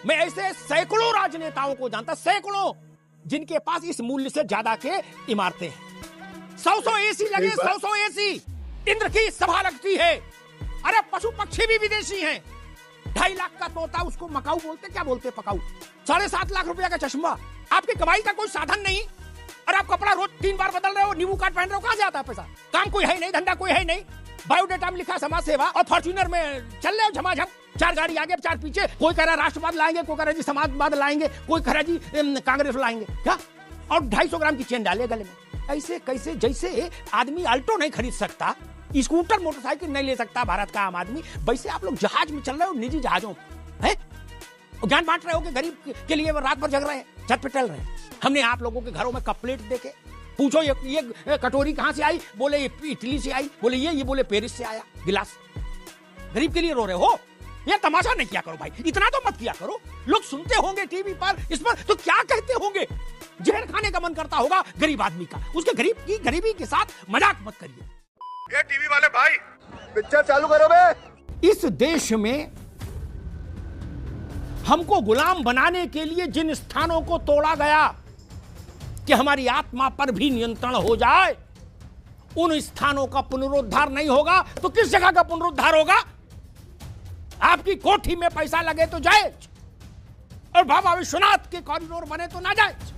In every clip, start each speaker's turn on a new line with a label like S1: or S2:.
S1: मैं ऐसे सैकड़ों राजनेताओं को जानता, सैकड़ों, जिनके पास इस मूल्य से ज्यादा के इमारतें हैं। 100 एसी लगे, 100 एसी, इंद्र की सभा लगती है। अरे पशु पक्षी भी विदेशी हैं। 2.5 लाख का तोता, उसको मकाऊ बोलते, क्या बोलते पकाऊ। 7.5 लाख रुपया का चश्मा, आपकी कमाई का कोई साधन नहीं। और आप कपड़ा रोज 3 बार बदल रहे हो, नींबू काट पहन रहे हो, कहां से आता है पैसा? काम कोई है नहीं, धंधा कोई है नहीं, बायोडेटा में लिखा समाज सेवा, और फॉर्च्यूनर में चल रहे हो झमाझम, 4 गाड़ी आगे 4 पीछे। कोई कह रहा है राष्ट्रवाद लाएंगे, कोई कह रहा है जी समाजवाद लाएंगे, कोई कह रहा है जी कांग्रेस लाएंगे, क्या? और 250 ग्राम की चेन डाले गले में। ऐसे कैसे? जैसे आदमी अल्टो नहीं खरीद सकता, स्कूटर मोटरसाइकिल नहीं ले सकता भारत का आम आदमी, वैसे आप लोग जहाज में चल रहे हो, निजी जहाजों है, ज्ञान बांट रहे हो कि गरीब के लिए वो रात भर जग रहे हैं, छत पे टहल रहे हैं। हमने आप लोगों के घरों में कप प्लेट देखे, पूछो ये कटोरी कहां से आई, बोले ये इटली से आई, बोले ये बोले पेरिस से आया गिलास। गरीब के लिए रो रहे हो? ये तमाशा नहीं किया करो भाई, इतना तो मत किया करो। लोग सुनते होंगे टीवी पर, इस पर तो क्या कहते होंगे? जहर खाने का मन करता होगा गरीब आदमी का। उसके गरीब की गरीबी के साथ मजाक मत करिए।
S2: ये टीवी वाले भाई पिक्चर चालू करो बे।
S1: इस देश में हमको गुलाम बनाने के लिए जिन स्थानों को तोड़ा गया कि हमारी आत्मा पर भी नियंत्रण हो जाए, उन स्थानों का पुनरुद्धार नहीं होगा तो किस जगह का पुनरुद्धार होगा? आपकी कोठी में पैसा लगे तो जायज, और बाबा विश्वनाथ के कॉरिडोर बने तो ना जायज।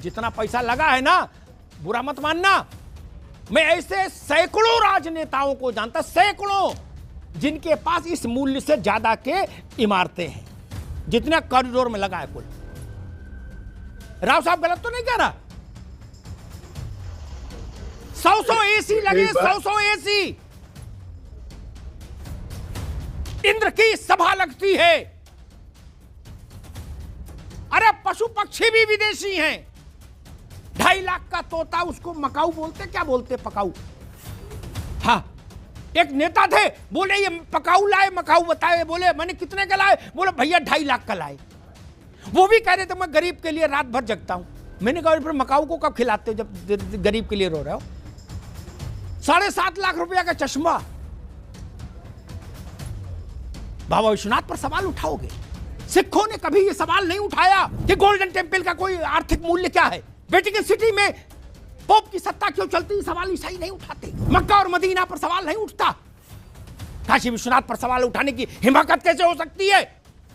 S1: जितना पैसा लगा है ना, बुरा मत मानना। मैं ऐसे सैकड़ों राजनेताओं को जानता, सैकड़ों, जिनके पास इस मूल्य से ज्यादा के इमारतें हैं, जितना कॉरिडोर में लगा है कुल। राव साहब गलत तो नहीं कह रहा? 100 एसी लगे, 100 एसी, इंद्र की सभा लगती है। अरे पशु पक्षी भी विदेशी हैं। 2.5 लाख का तोता, उसको मकाऊ बोलते, क्या बोलते पकाऊ। हाँ, एक नेता थे, बोले ये पकाऊ लाए, मकाऊ बताए, बोले मैंने कितने का लाए, बोले भैया 2.5 लाख का लाए। वो भी कह रहे थे मैं गरीब के लिए रात भर जगता हूं। मैंने कहा फिर मकाऊ को कब खिलाते हो जब गरीब के लिए रो रहे हो? 7.5 लाख रुपया का चश्मा। बाबा विश्वनाथ पर सवाल उठाओगे? सिखों ने कभी यह सवाल नहीं उठाया कि गोल्डन टेम्पल का कोई आर्थिक मूल्य क्या है, वेटिकन सिटी में पोप की सत्ता क्यों चलती, सवाल ईसाई नहीं उठाते। मक्का और मदीना पर सवाल नहीं उठता। काशी विश्वनाथ पर सवाल उठाने की हिमाकत कैसे हो सकती है?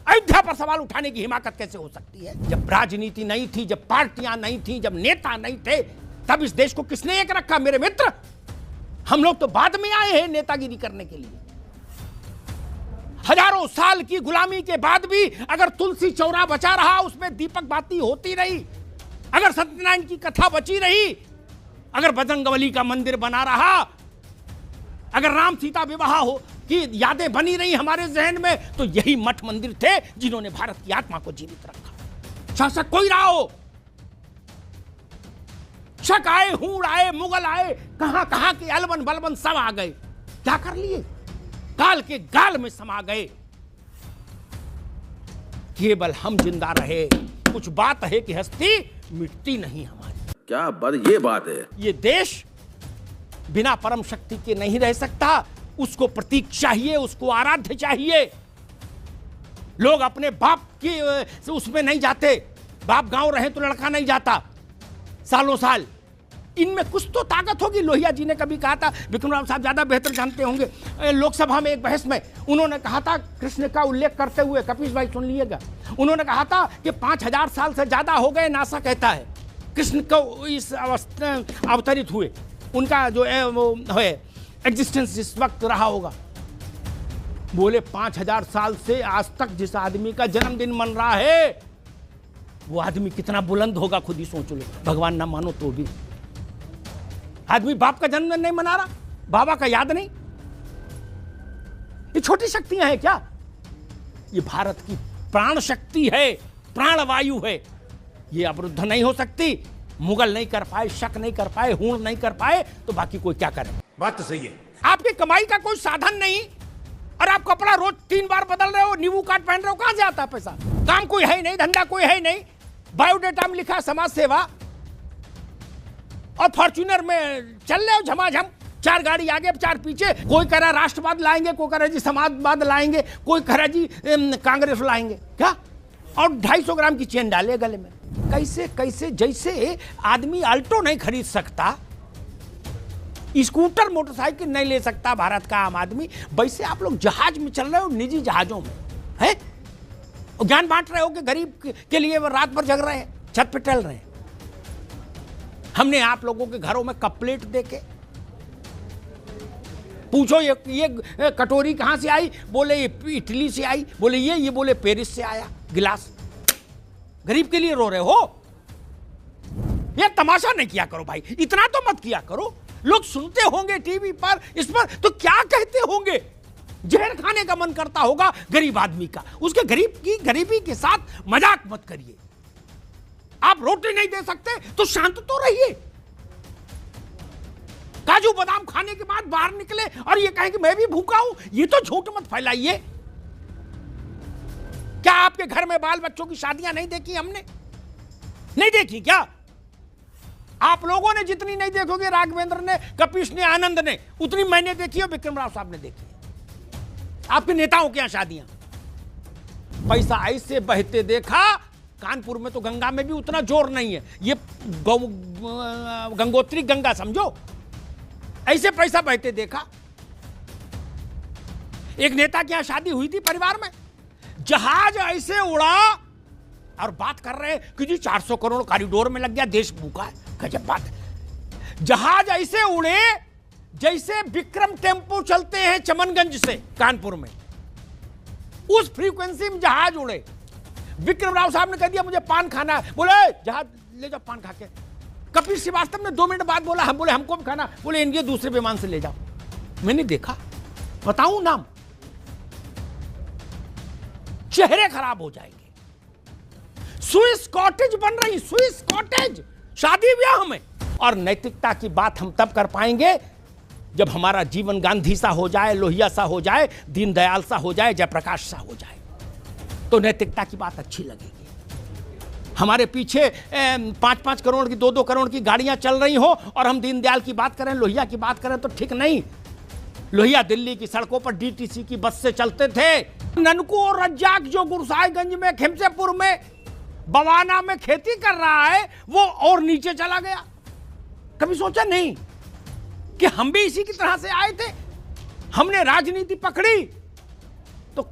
S1: अयोध्या पर सवाल उठाने की हिमाकत कैसे हो सकती है? जब राजनीति नहीं थी, जब पार्टियां नहीं थी, जब नेता नहीं थे, तब इस देश को किसने एक रखा मेरे मित्र? हम लोग तो बाद में आए हैं नेतागिरी करने के लिए। हजारों साल की गुलामी के बाद भी अगर तुलसी चौरा बचा रहा, उसमें दीपक बाती होती रही, अगर सत्यनारायण की कथा बची रही, अगर बजरंगबली का मंदिर बना रहा, अगर राम सीता विवाह हो की यादें बनी रही हमारे जहन में, तो यही मठ मंदिर थे जिन्होंने भारत की आत्मा को जीवित रखा। शासक कोई रहा हो, शक आए, हूड़ आए, मुगल आए, कहां कहां के अलबन बलबन सब आ गए, क्या कर लिए? काल के गाल में समा गए। केवल हम जिंदा रहे। कुछ बात है कि हस्ती मिटती नहीं हमारी।
S2: क्या बात, ये बात है।
S1: ये देश बिना परम शक्ति के नहीं रह सकता। उसको प्रतीक चाहिए, उसको आराध्य चाहिए। लोग अपने बाप की उसमें नहीं जाते। बाप गांव रहे तो लड़का नहीं जाता सालों साल। इनमें कुछ तो ताकत होगी। लोहिया जी ने कभी कहा था, विक्रम राव साहब ज्यादा बेहतर जानते होंगे, लोकसभा में एक बहस में उन्होंने कहा था, कृष्ण का उल्लेख करते हुए, कपीश भाई सुन लीजिएगा, उन्होंने कहा था कि 5000 साल से ज्यादा हो गए, नासा कहता है, कृष्ण को इस अवस्था अवतरित हुए। उनका जो है वो है एग्जिस्टेंस जिस वक्त रहा होगा। बोले 5000 साल से आज तक जिस आदमी का जन्मदिन मन रहा है, वो आदमी कितना बुलंद होगा, खुद ही सोच लो। भगवान ना मानो तो भी आदमी बाप का जन्मदिन नहीं मना रहा, बाबा का याद नहीं। ये छोटी शक्तियां हैं क्या? ये भारत की प्राण शक्ति है, प्राण वायु है। ये अवरुद्ध नहीं हो सकती। मुगल नहीं कर पाए, शक नहीं कर पाए, हूण नहीं कर पाए, तो बाकी कोई क्या करे?
S2: बात तो सही है।
S1: आपकी कमाई का कोई साधन नहीं, और आप कपड़ा रोज 3 बार बदल रहे हो, नींबू काट पहन रहे हो, कहां से आता है पैसा? काम कोई है नहीं, धंधा कोई है नहीं, बायोडेटा में लिखा समाज सेवा, और फॉर्च्यूनर में चल रहे हो झमाझम, चार गाड़ी आगे 4 पीछे, कोई कह रहा राष्ट्रवाद लाएंगे, कोई कह रहा जी समाजवाद लाएंगे, कोई कह रहा जी कांग्रेस लाएंगे, क्या? और 250 ग्राम की चेन डाले गले में। कैसे कैसे, जैसे आदमी अल्टो नहीं खरीद सकता, स्कूटर मोटरसाइकिल नहीं ले सकता भारत का आम आदमी, वैसे आप लोग जहाज में चल रहे हो, निजी जहाजों में है, ज्ञान बांट रहे हो कि गरीब के लिए वो रात भर जग रहे हैं, छत पे टहल रहे हैं। हमने आप लोगों के घरों में कप प्लेट देके पूछो ये कटोरी कहां से आई, बोले ये इटली से आई, बोले ये बोले पेरिस से आया गिलास। गरीब के लिए रो रहे हो? ये तमाशा नहीं किया करो भाई, इतना तो मत किया करो। लोग सुनते होंगे टीवी पर, इस पर, तो क्या कहते होंगे? जहर खाने का मन करता होगा गरीब आदमी का, उसके गरीबी के साथ मजाक मत करिए। आप रोटी नहीं दे सकते तो शांत तो रहिए। काजू बादाम खाने के बाद बाहर निकले और ये कहें कि मैं भी भूखा हूं, ये तो झूठ मत फैलाइए। क्या आपके घर में बाल बच्चों की शादियां नहीं देखी हमने? नहीं देखी क्या? आप लोगों ने जितनी नहीं देखोगे, राघवेंद्र ने, कपिश ने, आनंद ने, उतनी मैंने देखी और विक्रम राव साहब ने देखी। आपके नेताओं के यहां शादियां, पैसा ऐसे बहते देखा। कानपुर में तो गंगा में भी उतना जोर नहीं है, ये गंगोत्री गंगा समझो, ऐसे पैसा बहते देखा। एक नेता के यहां शादी हुई थी परिवार में, जहाज ऐसे उड़ा और बात कर रहे हैं कि जी 400 करोड़ कॉरिडोर में लग गया, देश भूखा है। गजब बात है। जहाज ऐसे उड़े जैसे विक्रम टेम्पो चलते हैं चमनगंज से कानपुर में, उस फ्रीक्वेंसी में जहाज उड़े। विक्रम राव साहब ने कह दिया मुझे पान खाना है, बोले जहाज ले जाओ पान खा के। कपिल श्रीवास्तव ने 2 मिनट बाद बोला, हम बोले हमको भी खाना, बोले इनके दूसरे विमान से ले जाओ। मैंने देखा, बताऊं नाम, चेहरे खराब हो जाएंगे। स्विस कॉटेज बन रही, स्विस कॉटेज शादी ब्याह में। और नैतिकता की बात हम तब कर पाएंगे जब हमारा जीवन गांधी सा हो जाए, लोहिया सा हो जाए, दीनदयाल सा हो जाए, जयप्रकाश सा हो जाए, तो नैतिकता की बात अच्छी लगेगी। हमारे पीछे 5-5 करोड़ की, 2-2 करोड़ की गाड़ियां चल रही हो और हम दीनदयाल की बात करें, लोहिया की बात करें, तो ठीक नहीं। लोहिया दिल्ली की सड़कों पर डीटीसी की बस से चलते थे। ननकू और रज्जाक जो गुरसाहिबगंज में, खिमसेपुर में, बवाना में खेती कर रहा है, वो और नीचे चला गया। कभी सोचा नहीं कि हम भी इसी की तरह से आए थे? हमने राजनीति पकड़ी तो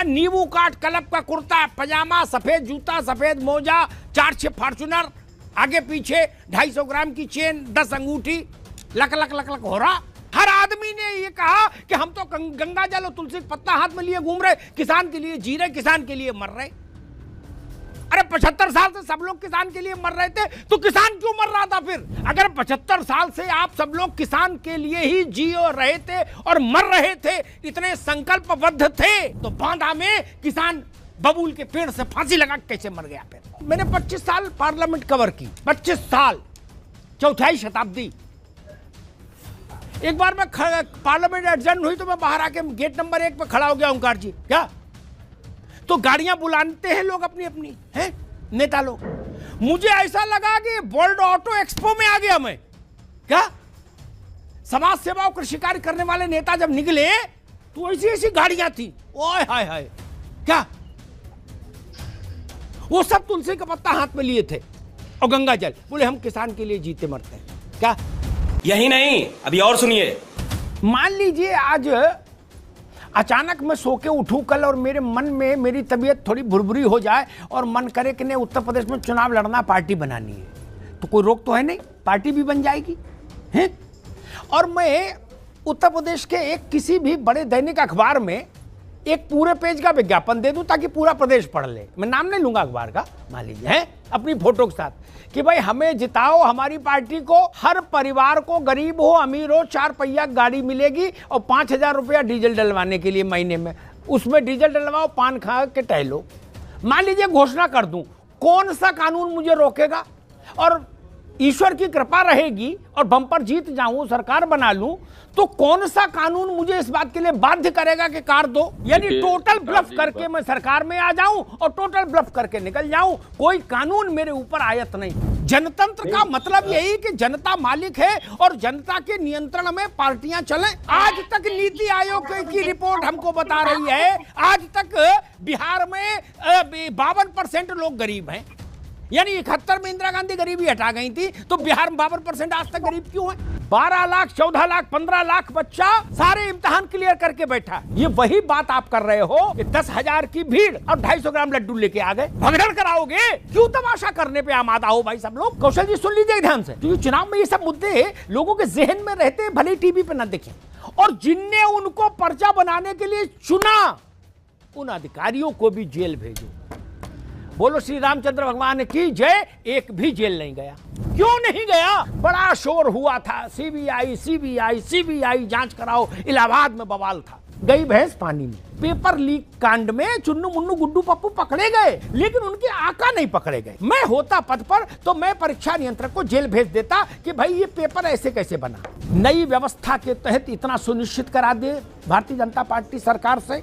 S1: नींबू काट कलब का कुर्ता पजामा, सफेद जूता, सफेद मोजा, 4-6 फॉर्च्यूनर, आगे पीछे 250 ग्राम की चेन, 10 अंगूठी, लक लक लक लक हो रहा। हर आदमी ने ये कहा कि हम तो गंगा जल और तुलसी का पत्ता हाथ में लिए घूम रहे, किसान के लिए जी रहे, किसान के लिए मर रहे। अरे 75 साल से सब लोग किसान के लिए मर रहे थे, तो किसान क्यों मर रहा था फिर? अगर 75 साल से आप सब लोग किसान के लिए ही जी रहे थे और मर रहे थे, इतने संकल्पबद्ध थे, तो बांदा में किसान बबूल के पेड़ से फांसी लगा कैसे मर गया फिर? मैंने 25 साल पार्लियामेंट कवर की, 25 साल, चौथाई शताब्दी। एक बार मैं पार्लियामेंट एडजर्न हुई तो मैं बाहर आके गेट नंबर 1 पे खड़ा हो गया। ओंकार जी क्या, तो गाड़ियां बुलाते हैं लोग अपनी अपनी, हैं नेता लोग। मुझे ऐसा लगा कि वर्ल्ड ऑटो एक्सपो में आ गया मैं। क्या समाज सेवा और कृषि कार्य करने वाले नेता जब निकले तो ऐसी ऐसी गाड़ियां थी, ओए हाय हाय। क्या वो सब तुलसी का पत्ता हाथ में लिए थे और गंगा जल, बोले हम किसान के लिए जीते मरते हैं। क्या
S3: यही नहीं, अभी और सुनिए।
S1: मान लीजिए आज अचानक मैं सो के उठूं कल और मेरे मन में मेरी तबीयत थोड़ी भुरभुरी हो जाए और मन करे कि नहीं उत्तर प्रदेश में चुनाव लड़ना, पार्टी बनानी है, तो कोई रोक तो है नहीं, पार्टी भी बन जाएगी हैं। और मैं उत्तर प्रदेश के एक किसी भी बड़े दैनिक अखबार में एक पूरे पेज का विज्ञापन दे दूं ताकि पूरा प्रदेश पढ़ ले। मैं नाम नहीं लूंगा अखबार का, मान लीजिए है, अपनी फोटो के साथ, कि भाई हमें जिताओ, हमारी पार्टी को, हर परिवार को, गरीब हो अमीर हो, 4 पहिया गाड़ी मिलेगी और 5000 रुपया डीजल डलवाने के लिए महीने में, उसमें डीजल डलवाओ, पान खा के टहलो। मान लीजिए घोषणा कर दूं, कौन सा कानून मुझे रोकेगा? और ईश्वर की कृपा रहेगी और बम्पर जीत जाऊं, सरकार बना लूं, तो कौन सा कानून मुझे इस बात के लिए बाध्य करेगा कि कार दो? यानी टोटल ब्लफ करके मैं सरकार में आ जाऊं और टोटल ब्लफ करके निकल जाऊं, कोई कानून मेरे ऊपर आयत नहीं। जनतंत्र का मतलब यही कि जनता मालिक है और जनता के नियंत्रण में पार्टियां चलें। आज तक नीति आयोग की रिपोर्ट हमको बता रही है, आज तक बिहार में 52% लोग गरीब हैं। यानी 71 में इंदिरा गांधी गरीबी हटा गई थी, तो बिहार में 52% आज तक गरीब क्यों है? 12 लाख, 14 लाख, 15 लाख बच्चा सारे इम्तिहान क्लियर करके बैठा। ये वही बात आप कर रहे हो कि 10,000 की भीड़ और 250 ग्राम लड्डू लेके आ गए। भगदड़ कराओगे? क्यों तमाशा करने पे आमादा हो भाई सब लोग? कौशल जी सुन लीजिए ध्यान से, क्योंकि चुनाव में ये सब मुद्दे लोगों के जहन में रहते हैं, भले टीवी पे ना देखें। और जिनने उनको पर्चा बनाने के लिए चुना, उन अधिकारियों को भी जेल भेजो। बोलो श्री रामचंद्र भगवान की जय। एक भी जेल नहीं गया। क्यों नहीं गया? बड़ा शोर हुआ था, सीबीआई सीबीआई सीबीआई जांच कराओ, इलाहाबाद में बवाल था। गई भैंस पानी में। पेपर लीक कांड में चुन्नू मुन्नू गुड्डू पप्पू पकड़े गए, लेकिन उनके आका नहीं पकड़े गए। मैं होता पद पर तो मैं परीक्षा नियंत्रक को जेल भेज देता कि भाई ये पेपर ऐसे कैसे बना। नई व्यवस्था के तहत इतना सुनिश्चित करा दे भारतीय जनता पार्टी सरकार से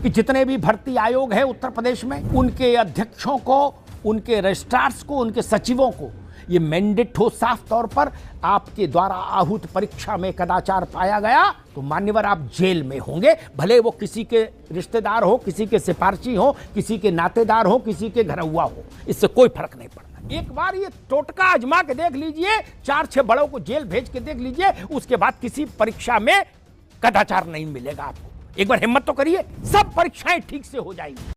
S1: कि जितने भी भर्ती आयोग है उत्तर प्रदेश में, उनके अध्यक्षों को, उनके रजिस्ट्रार्स को, उनके सचिवों को ये मैंडेट हो साफ तौर पर, आपके द्वारा आहूत परीक्षा में कदाचार पाया गया तो मान्यवर आप जेल में होंगे। भले वो किसी के रिश्तेदार हो, किसी के सिफारशी हो, किसी के नातेदार हो, किसी के घरौआ हो, इससे कोई फर्क नहीं पड़ता। एक बार ये टोटका आजमा के देख लीजिए, 4-6 बड़ों को जेल भेज के देख लीजिए, उसके बाद किसी परीक्षा में कदाचार नहीं मिलेगा आपको। एक बार हिम्मत तो करिए, सब परीक्षाएं ठीक से हो जाएंगी।